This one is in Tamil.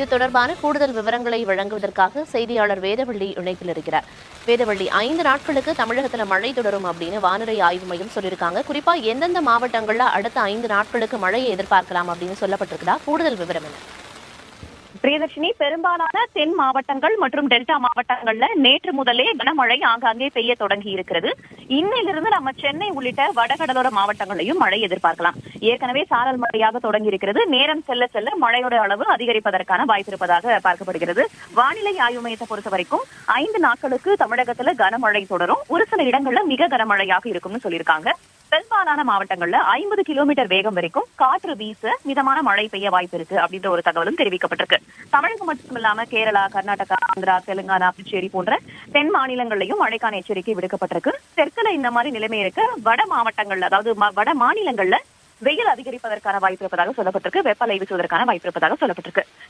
இது தொடர்பான கூடுதல் விவரங்களை வழங்குவதற்காக செய்தியாளர் வேதவள்ளி இணைப்பில் இருக்கிறார். வேதவள்ளி, 5 நாட்களுக்கு தமிழகத்துல மழை தொடரும் அப்படின்னு வானிலை ஆய்வு மையம் சொல்லியிருக்காங்க. குறிப்பா எந்தெந்த மாவட்டங்கள்ல அடுத்த 5 நாட்களுக்கு மழையை எதிர்பார்க்கலாம் அப்படின்னு சொல்லப்பட்டிருக்குதா? கூடுதல் விவரம் என்ன? பிரியதர்ஷினி, பெரும்பாலான தென் மாவட்டங்கள் மற்றும் டெல்டா மாவட்டங்கள்ல நேற்று முதலே கனமழை ஆங்காங்கே பெய்ய தொடங்கி இருக்கிறது. இன்னையிலிருந்து நம்ம சென்னை உள்ளிட்ட வடகடலோர மாவட்டங்களையும் மழை எதிர்பார்க்கலாம். ஏற்கனவே சாரல் மழையாக தொடங்கி இருக்கிறது. நேரம் செல்ல செல்ல மழையோட அளவு அதிகரிப்பதற்கான வாய்ப்பு இருப்பதாக பார்க்கப்படுகிறது. வானிலை ஆய்வு மையத்தை பொறுத்த வரைக்கும் 5 நாட்களுக்கு தமிழகத்துல கனமழை தொடரும். ஒரு சில இடங்கள்ல மிக கனமழையாக இருக்கும்னு சொல்லியிருக்காங்க. பெரும்பாலான மாவட்டங்கள்ல 50 கிலோமீட்டர் வேகம் வரைக்கும் காற்று வீச மிதமான மழை பெய்ய வாய்ப்பு இருக்கு அப்படின்ற ஒரு தகவலும் தெரிவிக்கப்பட்டிருக்கு. தமிழகம் மட்டுமில்லாம கேரளா, கர்நாடகா, ஆந்திரா, தெலுங்கானா, புதுச்சேரி போன்ற தென் மாநிலங்களையும் மழைக்கான எச்சரிக்கை விடுக்கப்பட்டிருக்கு. தெற்குல இந்த மாதிரி நிலைமை இருக்கு. வட மாவட்டங்கள்ல, அதாவது வட மாநிலங்கள்ல வெயில் அதிகரிப்பதற்கான வாய்ப்பு இருப்பதாக சொல்லப்பட்டிருக்கு. வெப்பலை வீசுவதற்கான வாய்ப்பு இருப்பதாக சொல்லப்பட்டிருக்கு.